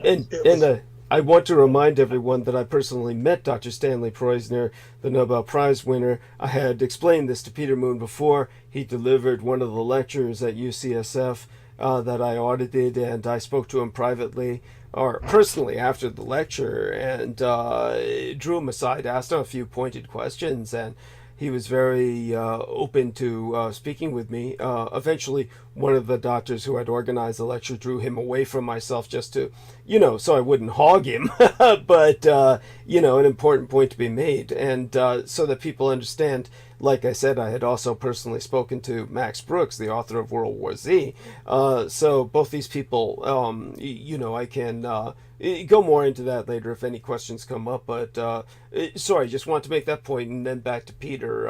And It and was uh, I want to remind everyone that I personally met Dr. Stanley Priosner, the Nobel Prize winner. I had explained this to Peter Moon before. He delivered one of the lectures at UCSF that I audited, and I spoke to him privately or personally after the lecture and drew him aside, asked him a few pointed questions, and he was very open to speaking with me. Eventually, one of the doctors who had organized the lecture drew him away from myself just to, so I wouldn't hog him. But, an important point to be made. And so that people understand, like I said, I had also personally spoken to Max Brooks, the author of World War Z. So both these people, I can go more into that later if any questions come up. But sorry, just want to make that point, and then back to Peter.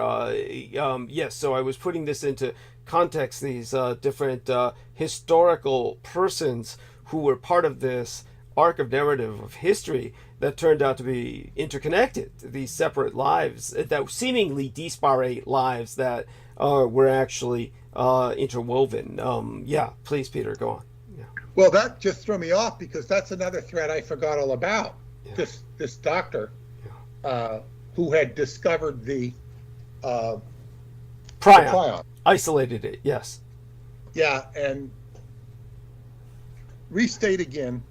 Yes, so I was putting this into context. These different historical persons who were part of this arc of narrative of history that turned out to be interconnected. These separate lives that seemingly disparate lives that were actually interwoven. Yeah, please, Peter, go on. Yeah, well, that just threw me off because that's another thread I forgot all about. yeah, This doctor yeah. uh, who had discovered uh, the Prion prion. isolated it. Yes. Yeah, and restate again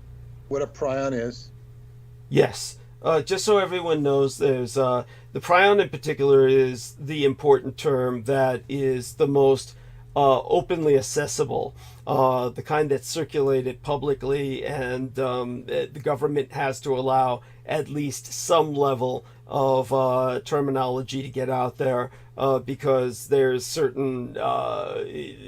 what a prion is. Yes. Just so everyone knows, there's the prion in particular is the important term that is the most openly accessible, the kind that's circulated publicly, and the government has to allow at least some level of terminology to get out there because there's certain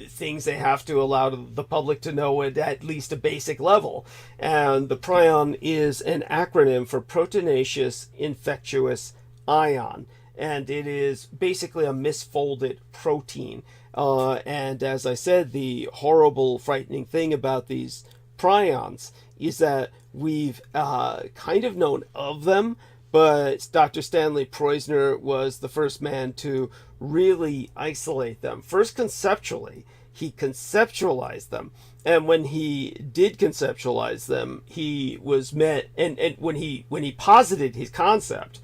things they have to allow the public to know at least a basic level. And the prion is an acronym for proteinaceous infectious ion. And it is basically a misfolded protein. And as I said, the horrible, frightening thing about these prions is that we've kind of known of them, but Dr. Stanley Priosner was the first man to really isolate them. First conceptually, he conceptualized them. And when he did conceptualize them, he was met, and when he posited his concept,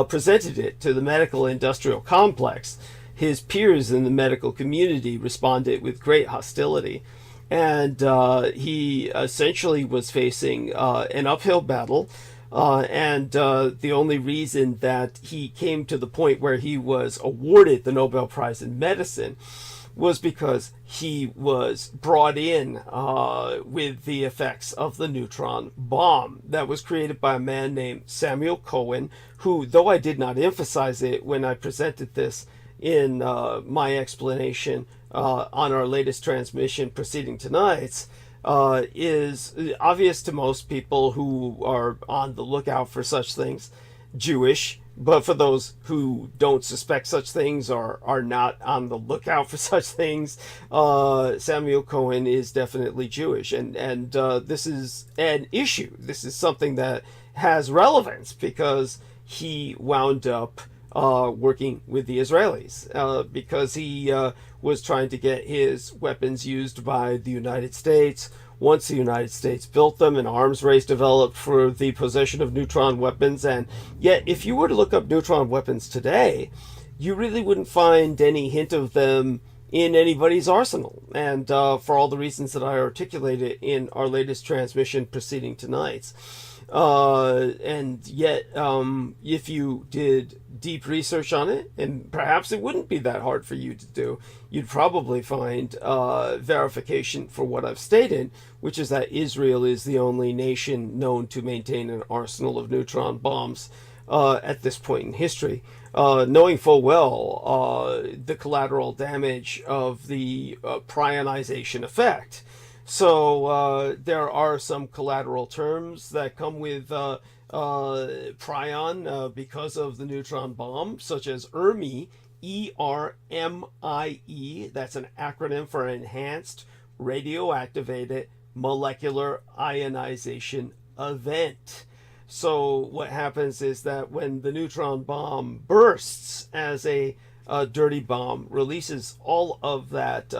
presented it to the medical industrial complex, his peers in the medical community responded with great hostility. And he essentially was facing an uphill battle. And the only reason that he came to the point where he was awarded the Nobel Prize in Medicine was because he was brought in with the effects of the neutron bomb that was created by a man named Samuel Cohen, who, though I did not emphasize it when I presented this in my explanation on our latest transmission preceding tonight's, is obvious to most people who are on the lookout for such things, Jewish. But for those who don't suspect such things or are not on the lookout for such things, Samuel Cohen is definitely Jewish. And this is an issue. This is something that has relevance because he wound up working with the Israelis because he was trying to get his weapons used by the United States. Once the United States built them, an arms race developed for the possession of neutron weapons. And yet, if you were to look up neutron weapons today, you really wouldn't find any hint of them in anybody's arsenal. And for all the reasons that I articulated in our latest transmission preceding tonight's. And yet, if you did deep research on it, and perhaps it wouldn't be that hard for you to do, you'd probably find verification for what I've stated, which is that Israel is the only nation known to maintain an arsenal of neutron bombs at this point in history, knowing full well the collateral damage of the prionization effect. So there are some collateral terms that come with prion because of the neutron bomb, such as ERMIE, ERMIE. That's an acronym for Enhanced Radioactivated Molecular Ionization Event. So what happens is that when the neutron bomb bursts as a dirty bomb releases all of that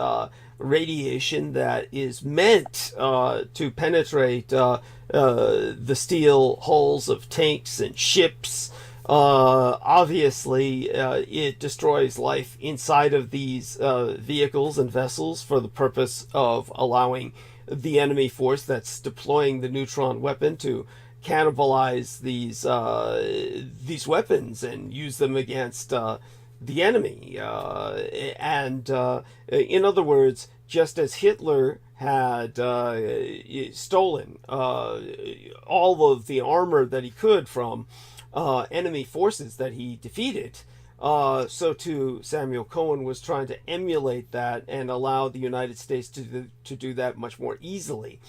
radiation that is meant to penetrate the steel hulls of tanks and ships. Obviously, it destroys life inside of these vehicles and vessels for the purpose of allowing the enemy force that's deploying the neutron weapon to cannibalize these weapons and use them against the enemy. And in other words, just as Hitler had stolen all of the armor that he could from enemy forces that he defeated, so too Samuel Cohen was trying to emulate that and allow the United States to do that much more easily.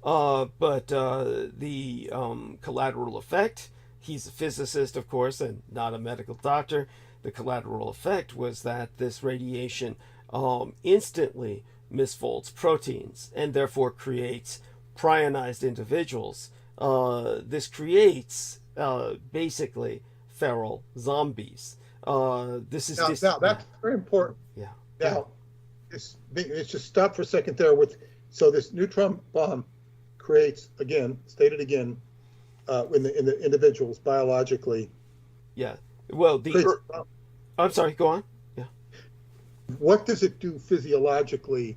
But the collateral effect, he's a physicist, of course, and not a medical doctor. The collateral effect was that this radiation instantly misfolds proteins and therefore creates prionized individuals. This creates basically feral zombies. This is now that's very important. Yeah. Now, it's just stop for a second there so this neutron bomb creates, again, stated again, in the individuals biologically. Yeah. Well, I'm sorry, go on. Yeah. What does it do physiologically?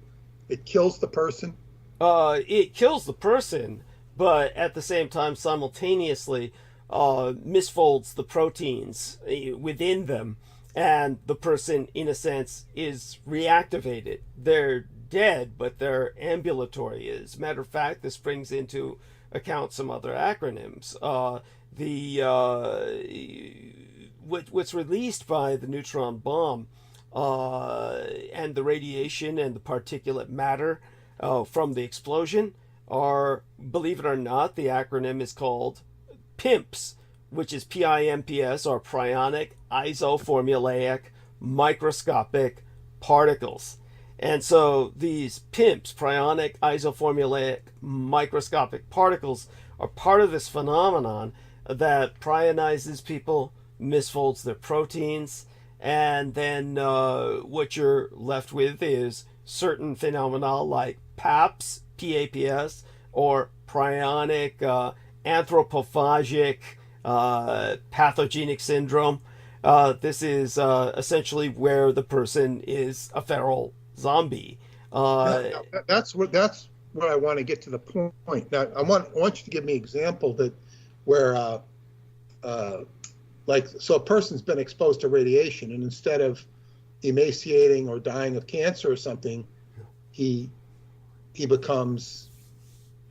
It kills the person? It kills the person, but at the same time, simultaneously, misfolds the proteins within them, and the person, in a sense, is reactivated. They're dead, but they're ambulatory. As a matter of fact, this brings into account some other acronyms. What's released by the neutron bomb and the radiation and the particulate matter from the explosion are, believe it or not, the acronym is called PIMPs, which is PIMPS, or prionic isoformulaic microscopic particles. And so these PIMPs, prionic isoformulaic microscopic particles, are part of this phenomenon that prionizes people, misfolds their proteins, and then what you're left with is certain phenomena like PAPS, PAPS, or prionic anthropophagic pathogenic syndrome. This is essentially where the person is a feral zombie. That's what I want to get to the point. Now, I want you to give me an example where so a person's been exposed to radiation, and instead of emaciating or dying of cancer or something, he becomes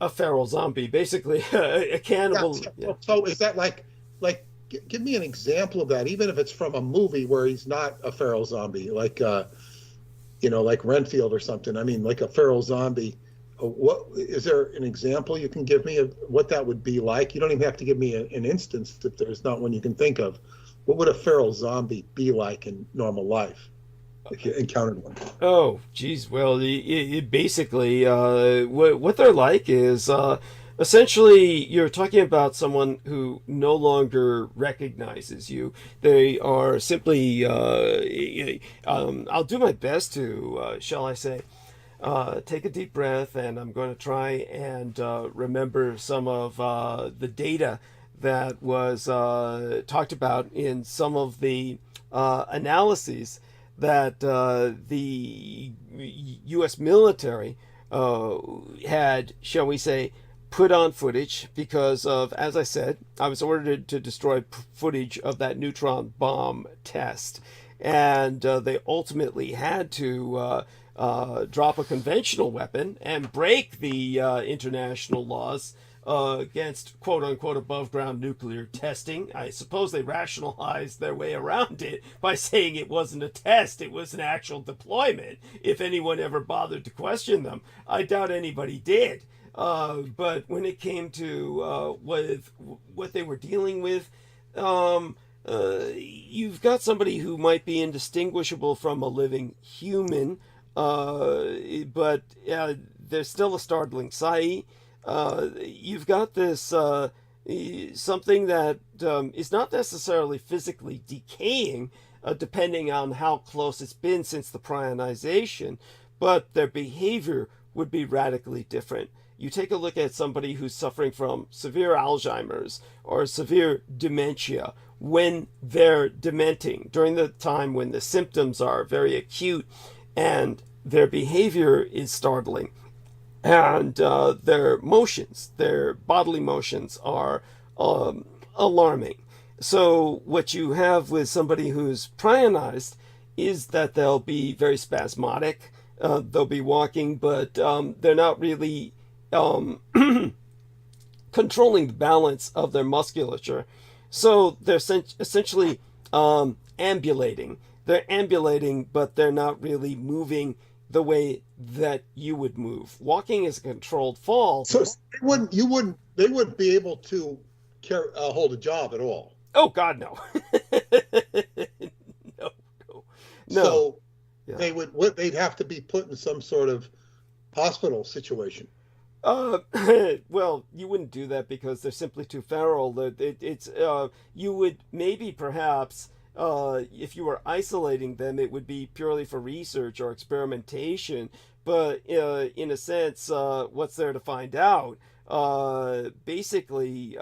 a feral zombie, basically a cannibal. Yeah. So is that like give me an example of that, even if it's from a movie where he's not a feral zombie, like like Renfield or something. I mean, like a feral zombie. What is there an example you can give me of what that would be like? You don't even have to give me an instance if there's not one you can think of. What would a feral zombie be like in normal life if you encountered one? Oh, geez. Well, it basically, what they're like is essentially you're talking about someone who no longer recognizes you. They are simply, I'll do my best to, shall I say, take a deep breath, and I'm going to try and remember some of the data that was talked about in some of the analyses that the U.S. military had, shall we say, put on footage because of, as I said, I was ordered to destroy footage of that neutron bomb test. And they ultimately had to drop a conventional weapon and break the international laws against quote-unquote above-ground nuclear testing. I suppose they rationalized their way around it by saying it wasn't a test, it was an actual deployment, if anyone ever bothered to question them. I doubt anybody did. But when it came to what they were dealing with, you've got somebody who might be indistinguishable from a living human, but there's still a startling sight. You've got this something that is not necessarily physically decaying, depending on how close it's been since the prionization, but their behavior would be radically different. You take a look at somebody who's suffering from severe Alzheimer's or severe dementia when they're dementing, during the time when the symptoms are very acute and their behavior is startling, and their motions, their bodily motions are alarming. So what you have with somebody who's prionized is that they'll be very spasmodic. They'll be walking, but they're not really controlling the balance of their musculature. So they're essentially ambulating. They're ambulating, but they're not really moving the way that you would move. Walking is a controlled fall. So they wouldn't be able to hold a job at all. Oh God, no. No. So yeah. they'd have to be put in some sort of hospital situation. Well, you wouldn't do that because they're simply too feral. You would maybe perhaps, if you were isolating them, it would be purely for research or experimentation. But in a sense, what's there to find out? Basically,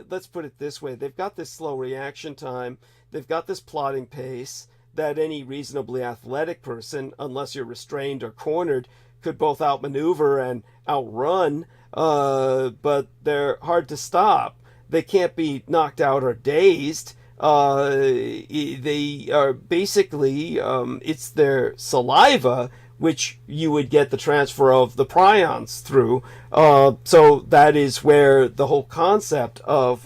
let's put it this way: they've got this slow reaction time, they've got this plodding pace that any reasonably athletic person, unless you're restrained or cornered, could both outmaneuver and outrun, but they're hard to stop. They can't be knocked out or dazed. They are basically, it's their saliva which you would get the transfer of the prions through. So that is where the whole concept of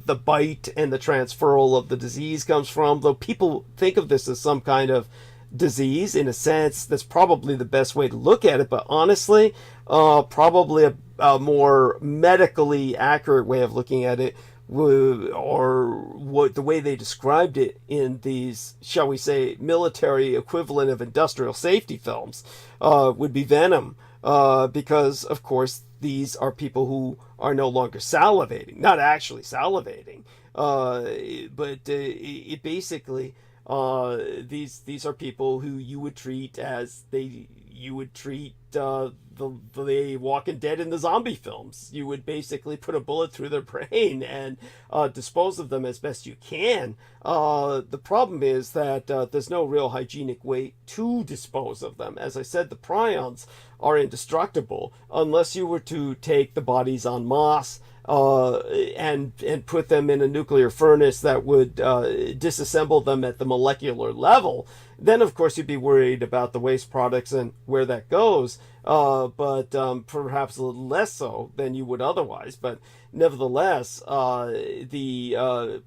the bite and the transferal of the disease comes from. Though people think of this as some kind of disease, in a sense, that's probably the best way to look at it. But honestly, probably a more medically accurate way of looking at it, or what the way they described it in these, shall we say, military equivalent of industrial safety films, would be venom, because of course these are people who are no longer salivating, not actually salivating, but it basically, these are people who you would treat as you would treat the Walking Dead in the zombie films. You would basically put a bullet through their brain and dispose of them as best you can. The problem is that there's no real hygienic way to dispose of them. As I said, the prions are indestructible unless you were to take the bodies en masse and put them in a nuclear furnace that would disassemble them at the molecular level. Then, of course, you'd be worried about the waste products and where that goes, but perhaps a little less so than you would otherwise. But nevertheless, the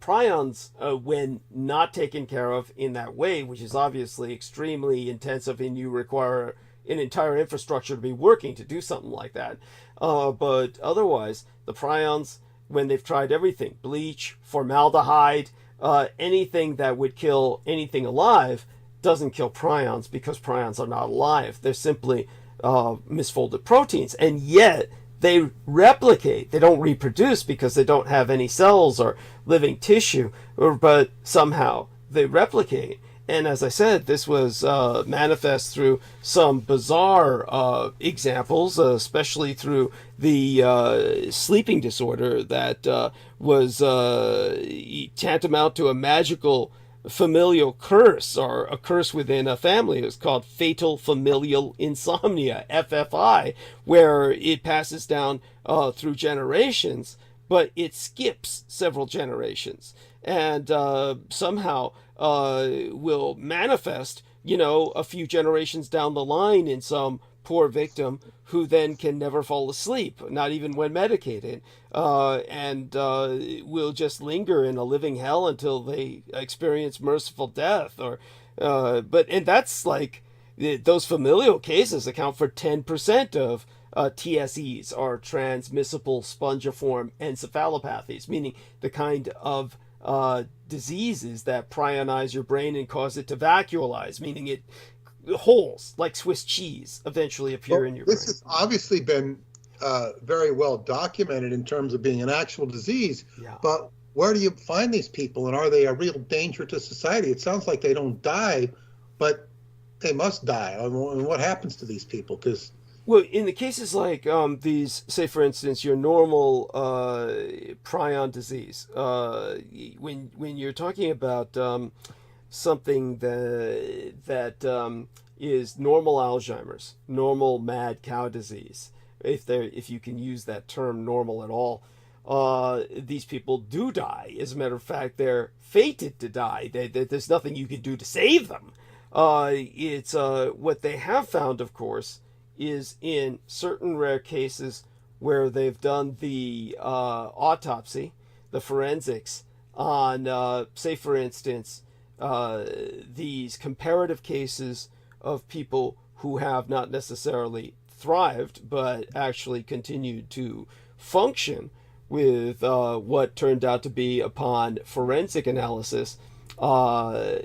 prions, when not taken care of in that way, which is obviously extremely intensive and you require an entire infrastructure to be working to do something like that, but otherwise, the prions, when they've tried everything, bleach, formaldehyde, anything that would kill anything alive, doesn't kill prions, because prions are not alive. They're simply misfolded proteins, and yet they replicate. They don't reproduce because they don't have any cells or living tissue, but somehow they replicate. And as I said, this was manifest through some bizarre examples, especially through the sleeping disorder that was tantamount to a magical familial curse, or a curse within a family. It was called fatal familial insomnia, FFI, where it passes down through generations, but it skips several generations, and somehow will manifest, a few generations down the line in some poor victim who then can never fall asleep, not even when medicated, and will just linger in a living hell until they experience merciful death. And that's like, those familial cases account for 10% of TSEs, or transmissible spongiform encephalopathies, meaning the kind of diseases that prionize your brain and cause it to vacuolize, meaning holes like Swiss cheese eventually appear in your brain. This has obviously been very well documented in terms of being an actual disease, Yeah. but where do you find these people, and are they a real danger to society? It sounds like they don't die, but they must die. I mean, what happens to these people? Because Well, in the cases like these, say for instance, your normal prion disease, when you're talking about something that is normal Alzheimer's, normal mad cow disease, if you can use that term normal at all, these people do die. As a matter of fact, they're fated to die. There's nothing you can do to save them. It's what they have found, of course, is in certain rare cases where they've done the autopsy, the forensics on, say, for instance, these comparative cases of people who have not necessarily thrived, but actually continued to function with what turned out to be, upon forensic analysis, a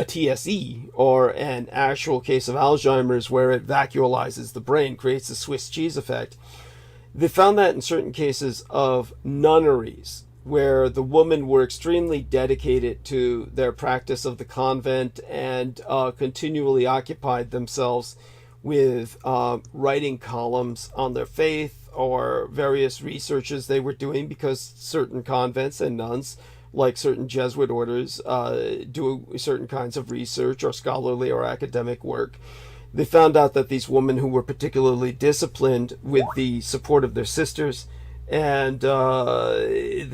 TSE, or an actual case of Alzheimer's where it vacuolizes the brain, creates a Swiss cheese effect. They found that in certain cases of nunneries, where the women were extremely dedicated to their practice of the convent and continually occupied themselves with writing columns on their faith or various researches they were doing, because certain convents and nuns, like certain Jesuit orders, do certain kinds of research or scholarly or academic work. They found out that these women who were particularly disciplined with the support of their sisters, and they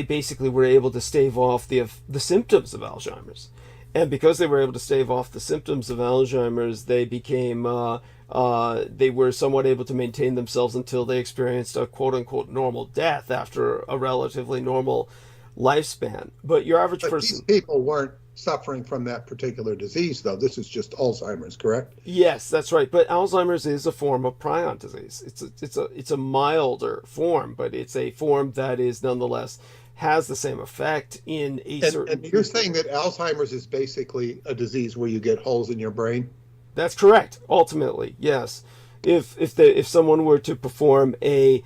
basically were able to stave off the symptoms of Alzheimer's. And because they were able to stave off the symptoms of Alzheimer's, they became they were somewhat able to maintain themselves until they experienced a quote-unquote normal death after a relatively normal lifespan. But your average person... These people weren't suffering from that particular disease, though. This is just Alzheimer's, correct? Yes, that's right. But Alzheimer's is a form of prion disease. It's a milder form, but it's a form that is nonetheless has the same effect in a certain... And you're saying that Alzheimer's is basically a disease where you get holes in your brain? That's correct. Ultimately, yes. If someone were to perform a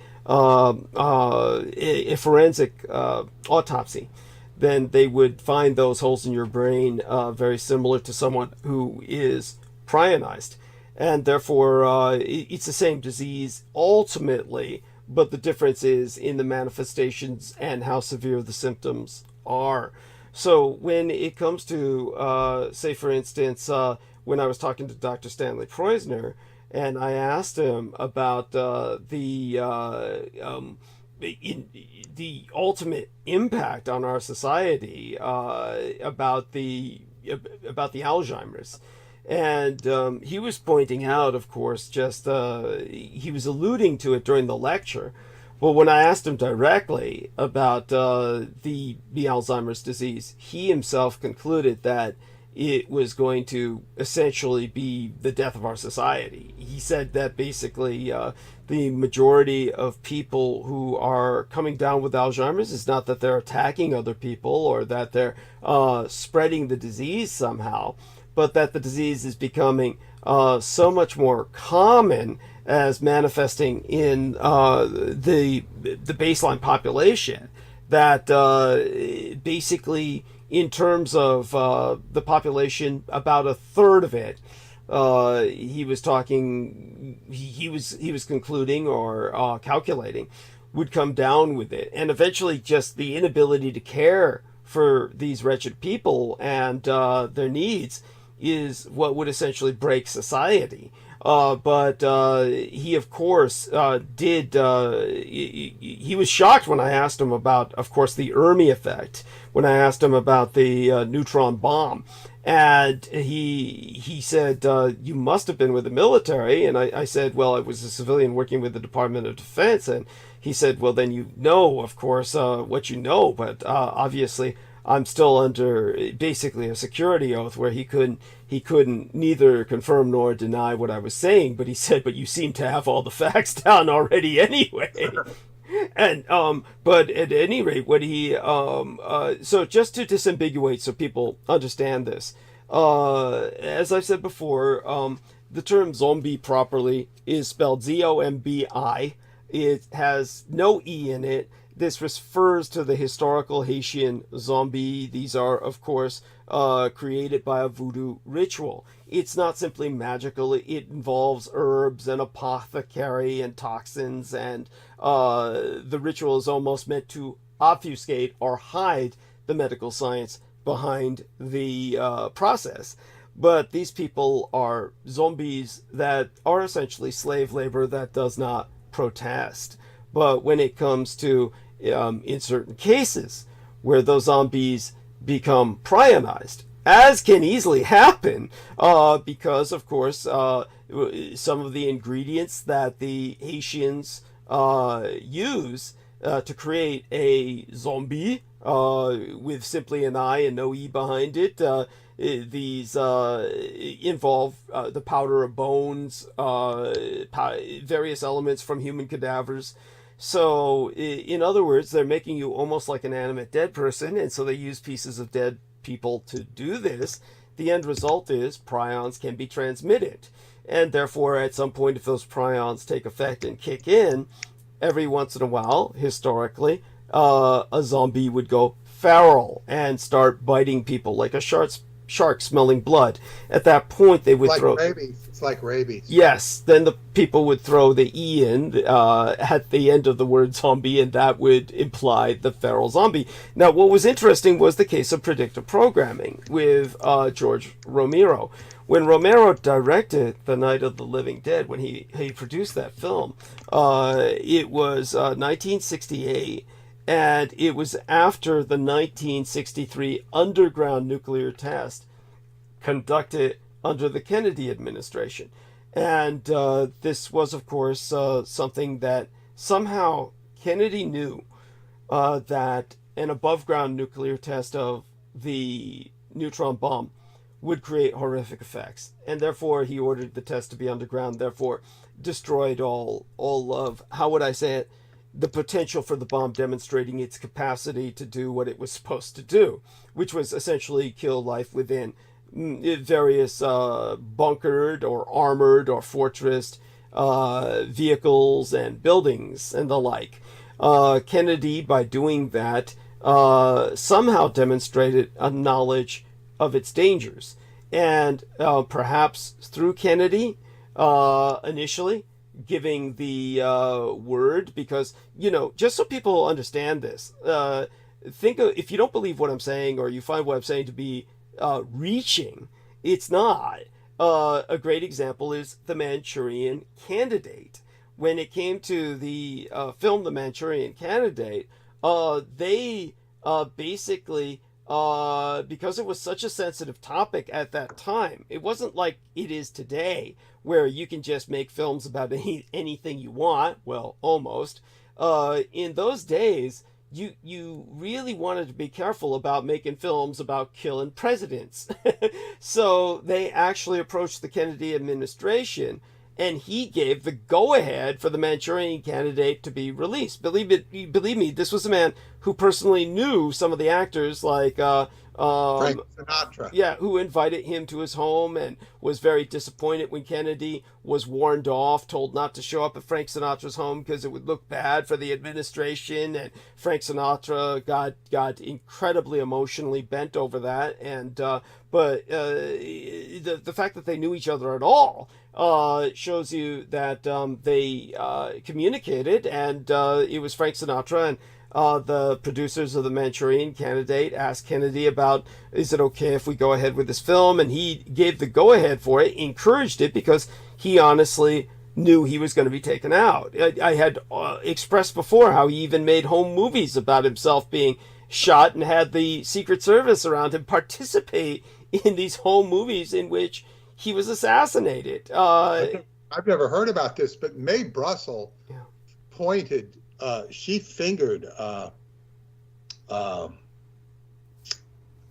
forensic autopsy, then they would find those holes in your brain very similar to someone who is prionized, and therefore it's the same disease ultimately. But the difference is in the manifestations and how severe the symptoms are. So when it comes to, say, for instance, when I was talking to Dr. Stanley Preusner, and I asked him about the ultimate impact on our society, about the Alzheimer's. And he was pointing out, of course, just he was alluding to it during the lecture. But when I asked him directly about the Alzheimer's disease, he himself concluded that it was going to essentially be the death of our society. He said that basically the majority of people who are coming down with Alzheimer's is not that they're attacking other people or that they're spreading the disease somehow, but that the disease is becoming so much more common as manifesting in the baseline population that basically, in terms of the population, about a third of it, he was concluding or calculating, would come down with it, and eventually just the inability to care for these wretched people and their needs is what would essentially break society. But he, of course, he was shocked when I asked him about, of course, the Ermi effect, when I asked him about the neutron bomb. And he said, you must have been with the military. And I said, well, I was a civilian working with the Department of Defense. And he said, well, then you know, of course, what you know. But obviously, I'm still under basically a security oath where he couldn't neither confirm nor deny what I was saying. But he said, but you seem to have all the facts down already anyway. And but at any rate, what he so just to disambiguate so people understand this, as I've said before, the term zombie properly is spelled ZOMBI, It has no E in it. This refers to the historical Haitian zombie. These are, of course, created by a voodoo ritual. It's not simply magical. It involves herbs and apothecary and toxins, and the ritual is almost meant to obfuscate or hide the medical science behind the process. But these people are zombies that are essentially slave labor that does not protest. But when it comes to, in certain cases, where those zombies become prionized, as can easily happen, because, of course, some of the ingredients that the Haitians use to create a zombie with simply an I and no E behind it. These involve the powder of bones, various elements from human cadavers. So, in other words, they're making you almost like an animate dead person, and so they use pieces of dead people to do this. The end result is prions can be transmitted. And therefore, at some point, if those prions take effect and kick in, every once in a while, historically, a zombie would go feral and start biting people like a shark smelling blood. At that point, they would Like throw rabies. It's like rabies. yes. Then the people would throw the E in at the end of the word zombie, and that would imply the feral zombie. Now, what was interesting was the case of predictive programming with George Romero. When Romero directed The Night of the Living Dead, when he produced that film, it was 1968, and it was after the 1963 underground nuclear test conducted under the Kennedy administration. And this was, of course, something that somehow Kennedy knew that an above ground nuclear test of the neutron bomb would create horrific effects. And therefore, he ordered the test to be underground, therefore, destroyed all of, how would I say it, the potential for the bomb demonstrating its capacity to do what it was supposed to do, which was essentially kill life within various bunkered or armored or fortressed vehicles and buildings and the like. Kennedy, by doing that, somehow demonstrated a knowledge of its dangers. And perhaps through Kennedy, initially, giving the word, because, just so people understand this, think of, if you don't believe what I'm saying or you find what I'm saying to be reaching, it's not. A great example is The Manchurian Candidate. When it came to the film The Manchurian Candidate, they basically, because it was such a sensitive topic at that time, it wasn't like it is today, where you can just make films about anything you want. Well, almost. In those days, you really wanted to be careful about making films about killing presidents. So they actually approached the Kennedy administration, and he gave the go-ahead for The Manchurian Candidate to be released. Believe me, this was a man who personally knew some of the actors, like Frank Sinatra. yeah, who invited him to his home and was very disappointed when Kennedy was warned off, told not to show up at Frank Sinatra's home because it would look bad for the administration. And Frank Sinatra got incredibly emotionally bent over that. And but the fact that they knew each other at all shows you that they communicated, and it was Frank Sinatra and the producers of The Manchurian Candidate asked Kennedy about, is it okay if we go ahead with this film? And he gave the go-ahead for it, encouraged it, because he honestly knew he was going to be taken out. I had expressed before how he even made home movies about himself being shot and had the Secret Service around him participate in these home movies in which he was assassinated. I've never heard about this, but Mae Brussel pointed, she fingered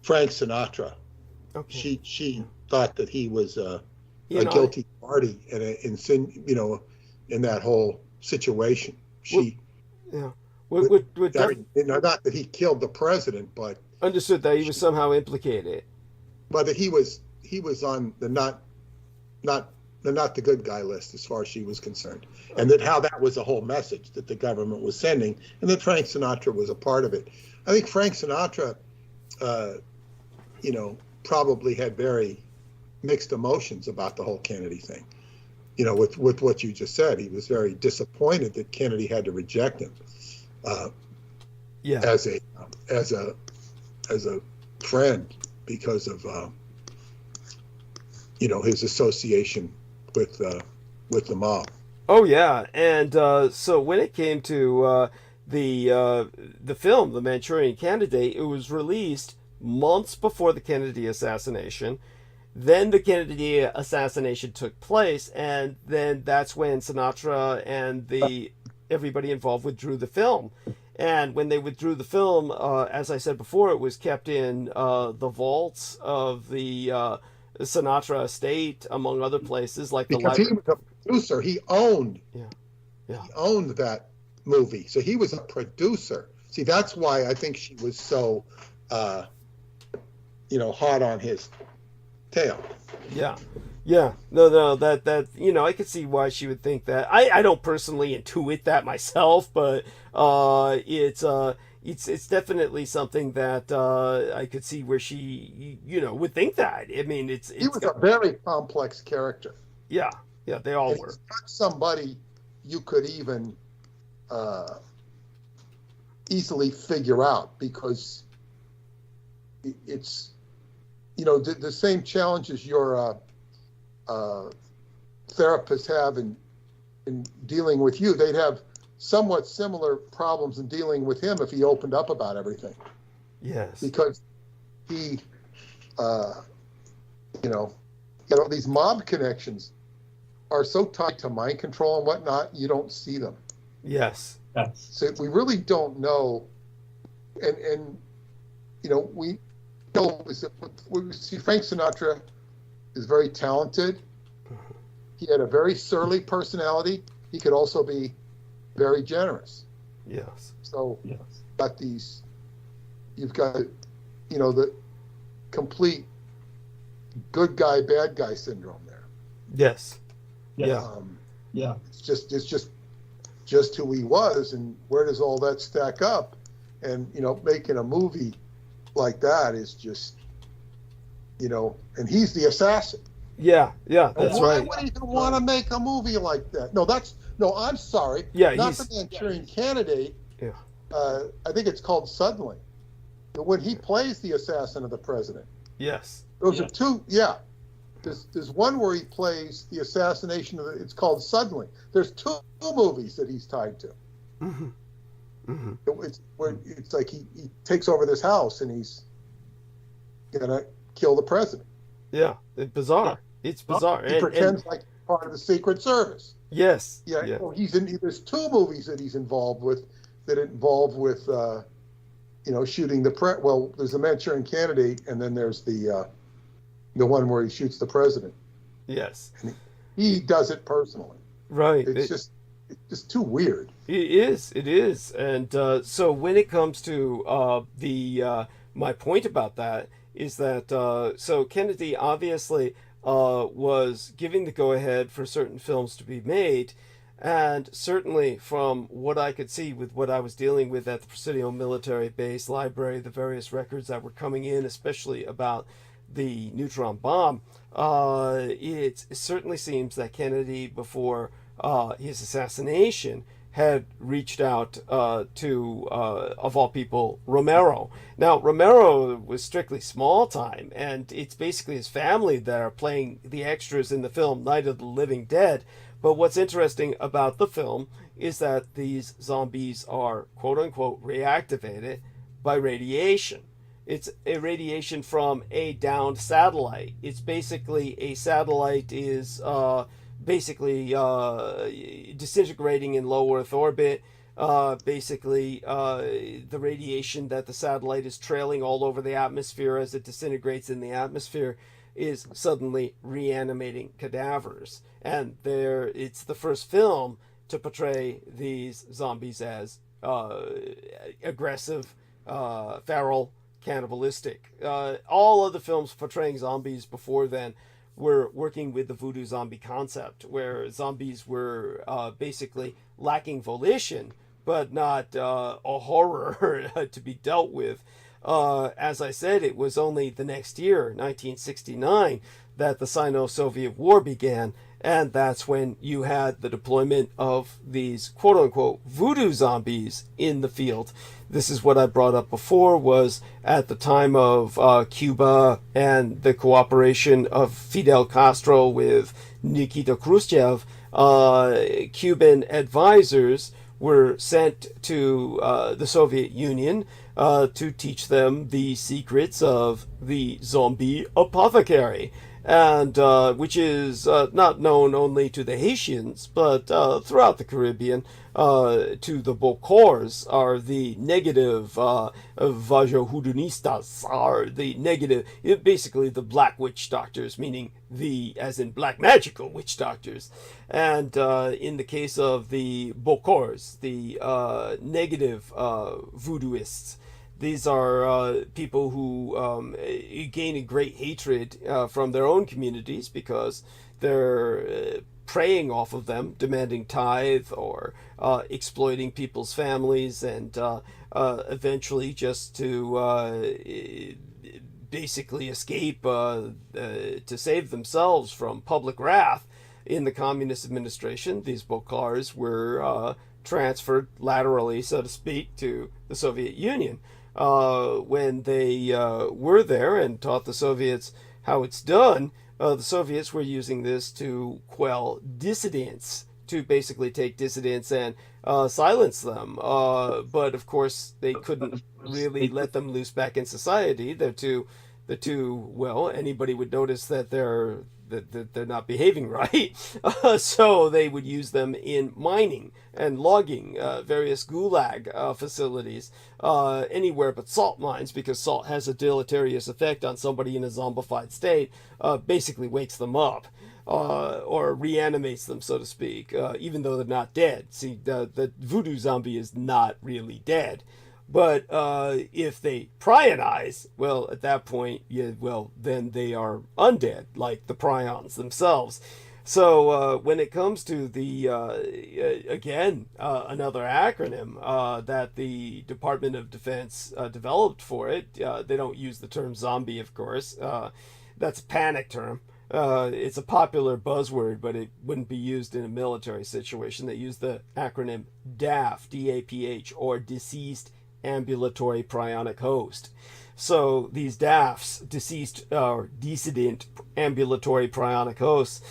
Frank Sinatra. Okay. She thought that he was a guilty party in that whole situation. Yeah. Not that he killed the president, but understood that he was somehow implicated. But that he was on the not not the good guy list as far as she was concerned, and that how that was a whole message that the government was sending, and that Frank Sinatra was a part of it. I think Frank Sinatra, probably had very mixed emotions about the whole Kennedy thing. With what you just said, he was very disappointed that Kennedy had to reject him Yeah. as a friend because of his association with the mob. Oh yeah, and so when it came to the film, The Manchurian Candidate, it was released months before the Kennedy assassination. Then the Kennedy assassination took place, and then that's when Sinatra and everybody involved withdrew the film. And when they withdrew the film, as I said before, it was kept in the vaults of the Sinatra estate, among other places like because the he was a producer. He owned Yeah. he owned that movie, so he was a producer. See, that's why I think she was so hot on his tail. Yeah. Yeah. No, that I could see why she would think that. I don't personally intuit that myself, but it's definitely something that I could see where she would think that. I mean, He was a very complex character. Yeah. Yeah, they all and were. He's not somebody you could even easily figure out, because it's the same challenges your therapists have in dealing with you. They'd have somewhat similar problems in dealing with him if he opened up about everything. Yes. Because he, these mob connections are so tied to mind control and whatnot, you don't see them. Yes. So we really don't know, and we know is that we see Frank Sinatra is very talented. He had a very surly personality. He could also be very generous. Yes. So you've got the complete good guy, bad guy syndrome there. Yes. Yeah. It's just who he was, and where does all that stack up? And making a movie like that is just and he's the assassin. Yeah, that's Why right. would he want to make a movie like that? No, I'm sorry. Yeah, not the Manchurian Candidate. Yeah. I think it's called Suddenly. When he plays the assassin of the president. Yes. Those are two. Yeah. There's one where he plays the assassination of it's called Suddenly. There's two movies that he's tied to. Mm-hmm. Mm-hmm. It's like he takes over this house and he's gonna kill the president. Yeah, it's bizarre. It's bizarre. He pretends like part of the Secret Service. Yes. Yeah. There's two movies that he's involved with shooting the well, there's the Manchurian Candidate, and then there's the one where he shoots the president. Yes. And he does it personally. Right. It's just too weird. It is. And so when it comes to my point about that is that so Kennedy obviously was giving the go-ahead for certain films to be made, and certainly from what I could see with what I was dealing with at the Presidio Military Base Library, the various records that were coming in, especially about the neutron bomb, it certainly seems that Kennedy, before his assassination, had reached out to, of all people, Romero. Now, Romero was strictly small time, and it's basically his family that are playing the extras in the film Night of the Living Dead. But what's interesting about the film is that these zombies are, quote-unquote, reactivated by radiation. It's a radiation from a downed satellite. It's basically a satellite is basically disintegrating in low Earth orbit. Basically, the radiation that the satellite is trailing all over the atmosphere as it disintegrates in the atmosphere is suddenly reanimating cadavers. And it's the first film to portray these zombies as aggressive, feral, cannibalistic. All of the films portraying zombies before then were working with the voodoo zombie concept, where zombies were basically lacking volition, but not a horror to be dealt with. As I said, it was only the next year, 1969, that the Sino-Soviet War began, and that's when you had the deployment of these quote-unquote voodoo zombies in the field. This is what I brought up before, was at the time of Cuba and the cooperation of Fidel Castro with Nikita Khrushchev, Cuban advisors were sent to the Soviet Union to teach them the secrets of the zombie apothecary, and which is not known only to the Haitians, but throughout the Caribbean. To the Bokors are the negative Vajohudunistas are the negative, basically the black witch doctors, meaning the, as in black magical witch doctors. And in the case of the Bokors, the negative voodooists, these are people who gain a great hatred from their own communities because they're preying off of them, demanding tithe or exploiting people's families, and eventually just to basically escape to save themselves from public wrath. In the communist administration, these Bokars were transferred laterally, so to speak, to the Soviet Union. When they were there and taught the Soviets how it's done, the Soviets were using this to quell dissidents, to basically take dissidents and silence them. But of course, they couldn't really let them loose back in society. They're too well. Anybody would notice that they're not behaving right. So they would use them in mining and logging, various gulag facilities, anywhere but salt mines, because salt has a deleterious effect on somebody in a zombified state, basically wakes them up. Or reanimates them, so to speak, even though they're not dead. See, the voodoo zombie is not really dead. But if they prionize, well, at that point, then they are undead, like the prions themselves. So when it comes to the, again, another acronym that the Department of Defense developed for it, they don't use the term zombie, of course. That's a panic term. It's a popular buzzword, but it wouldn't be used in a military situation. They use the acronym DAPH, D-A-P-H, or Deceased Ambulatory Prionic Host. So these DAPHs, deceased or dissident ambulatory prionic hosts,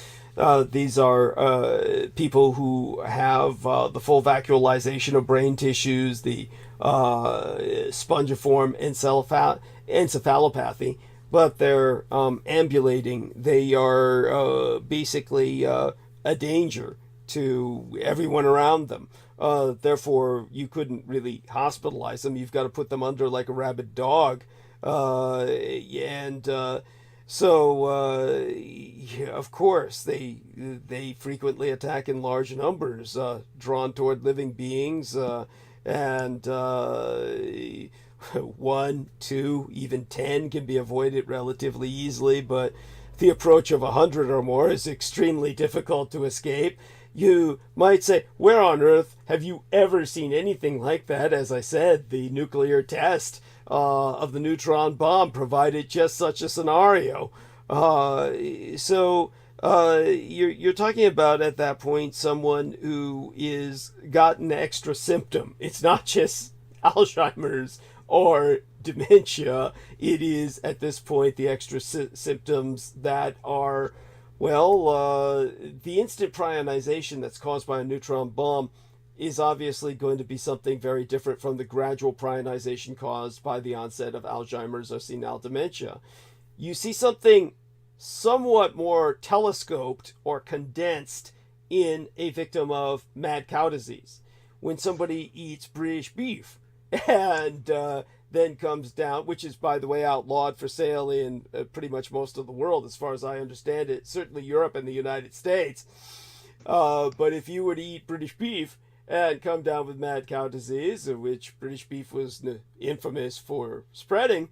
these are people who have the full vacuolization of brain tissues, the spongiform encephalopathy, but they're ambulating. They are basically a danger to everyone around them. Therefore, you couldn't really hospitalize them. You've got to put them under like a rabid dog. Of course, they frequently attack in large numbers, drawn toward living beings, and 1, 2, even 10 can be avoided relatively easily, but the approach of 100 or more is extremely difficult to escape. You might say, where on earth have you ever seen anything like that? As I said, the nuclear test of the neutron bomb provided just such a scenario. You're talking about, at that point, someone who is got an extra symptom. It's not just Alzheimer's or dementia. It is, at this point, the extra symptoms that are, the instant prionization that's caused by a neutron bomb is obviously going to be something very different from the gradual prionization caused by the onset of Alzheimer's or senile dementia. You see something somewhat more telescoped or condensed in a victim of mad cow disease. When somebody eats British beef and then comes down, which is, by the way, outlawed for sale in pretty much most of the world, as far as I understand it, certainly Europe and the United States. But if you were to eat British beef and come down with mad cow disease, which British beef was infamous for spreading,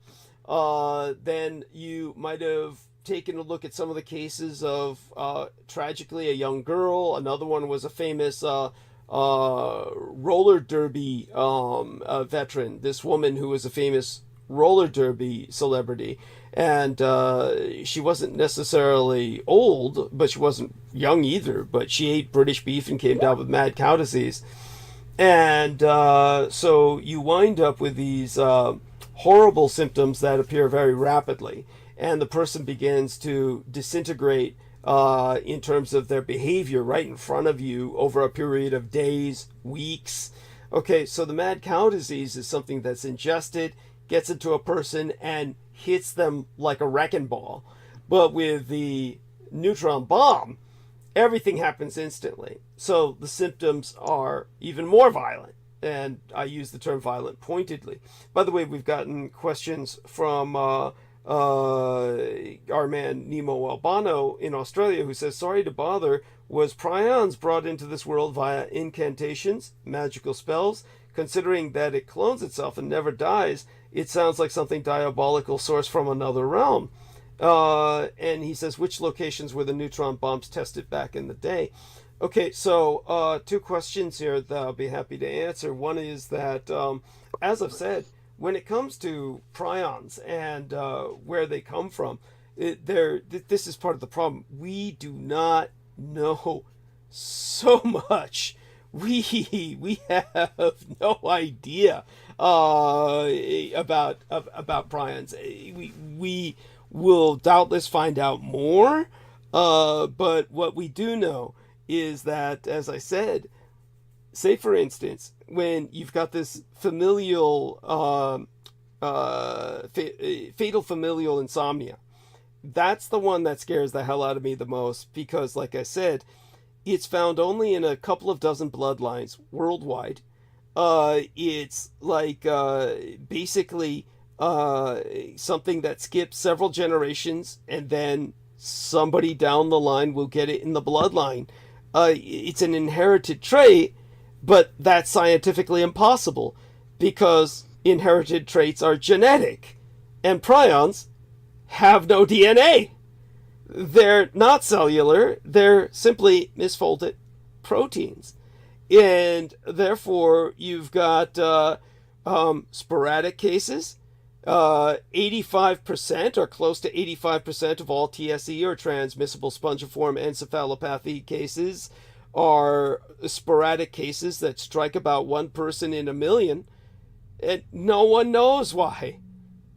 then you might have taken a look at some of the cases of, tragically, a young girl. Another one was a famous roller derby veteran. This woman who was a famous roller derby celebrity. And she wasn't necessarily old, but she wasn't young either. But she ate British beef and came down with mad cow disease. And so you wind up with these horrible symptoms that appear very rapidly. And the person begins to disintegrate in terms of their behavior right in front of you over a period of days, weeks. Okay, so the mad cow disease is something that's ingested, gets into a person, and hits them like a wrecking ball. But with the neutron bomb, everything happens instantly. So the symptoms are even more violent. And I use the term violent pointedly. By the way, we've gotten questions from our man Nemo Albano in Australia, who says, sorry to bother, was Prions brought into this world via incantations, magical spells? Considering that it clones itself and never dies, it sounds like something diabolical sourced from another realm. And he says, which locations were the neutron bombs tested back in the day? Okay, so two questions here that I'll be happy to answer. One is that, as I've said, when it comes to prions and where they come from, this is part of the problem. We do not know so much. We have no idea about prions. We will doubtless find out more, but what we do know is that, as I said, say for instance, when you've got this familial, fatal familial insomnia, that's the one that scares the hell out of me the most, because, like I said, it's found only in a couple of dozen bloodlines worldwide. It's like basically something that skips several generations, and then somebody down the line will get it in the bloodline. It's an inherited trait, but that's scientifically impossible because inherited traits are genetic, and prions have no DNA. They're not cellular, they're simply misfolded proteins. And therefore, you've got sporadic cases. 85% or close to 85% of all TSE or transmissible spongiform encephalopathy cases are sporadic cases that strike about one person in a million, and no one knows why.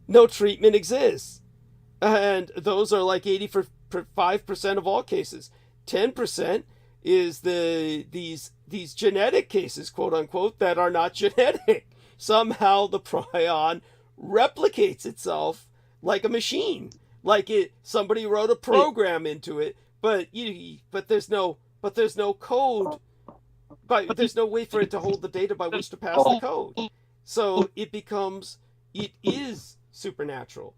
No treatment exists. And those are like 85% of all cases. 10% is these genetic cases, quote unquote, that are not genetic. Somehow the prion replicates itself like a machine, like somebody wrote a program into it, but there's no code, but there's no way for it to hold the data by which to pass the code. So it is supernatural.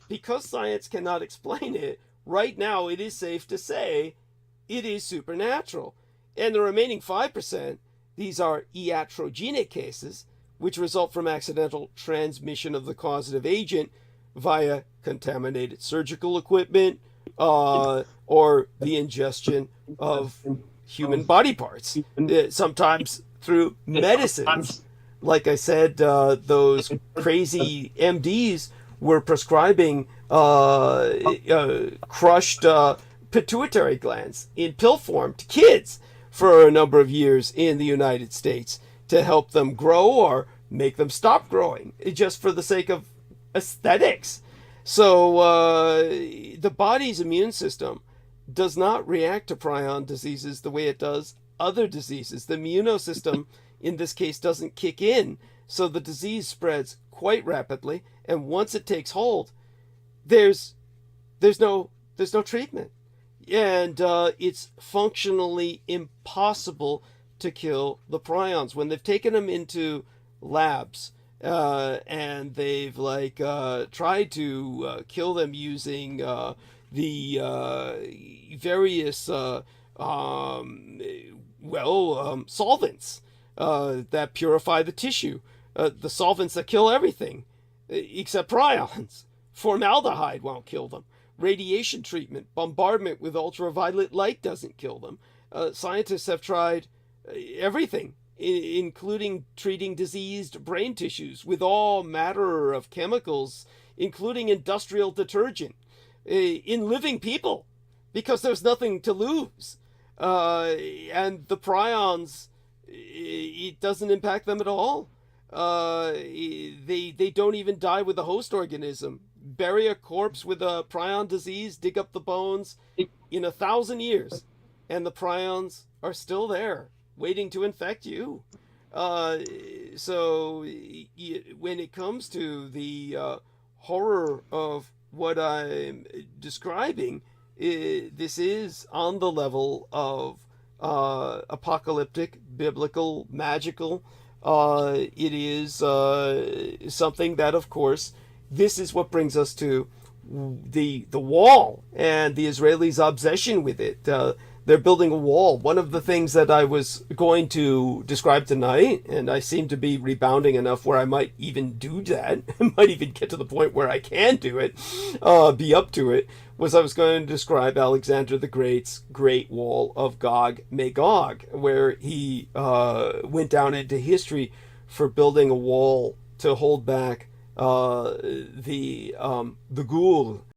Because science cannot explain it, right now it is safe to say it is supernatural. And the remaining 5%, these are iatrogenic cases, which result from accidental transmission of the causative agent via contaminated surgical equipment or the ingestion of human body parts, sometimes through medicines. Like I said, those crazy MDs were prescribing crushed pituitary glands in pill form to kids for a number of years in the United States to help them grow or make them stop growing, just for the sake of aesthetics. So the body's immune system does not react to prion diseases the way it does other diseases. The immunosystem in this case doesn't kick in, so the disease spreads quite rapidly, and once it takes hold, there's no treatment, and it's functionally impossible to kill the prions. When they've taken them into labs and they've tried to kill them using the various solvents that purify the tissue, the solvents that kill everything except prions. Formaldehyde won't kill them. radiation treatment, bombardment with ultraviolet light doesn't kill them. Scientists have tried everything, including treating diseased brain tissues with all manner of chemicals, including industrial detergent, in living people, because there's nothing to lose. And the prions, it doesn't impact them at all. They don't even die with the host organism. Bury a corpse with a prion disease, dig up the bones in 1,000 years, and the prions are still there, waiting to infect you. So when it comes to the horror of what I'm describing, this is on the level of apocalyptic, biblical, magical. It is something that, of course, this is what brings us to the wall and the Israelis' obsession with it. They're building a wall. One of the things that I was going to describe tonight, and I seem to be rebounding enough where I might even do that, might even get to the point where I can do it, be up to it, was I was going to describe Alexander the Great's Great Wall of Gog Magog, where he went down into history for building a wall to hold back the ghoul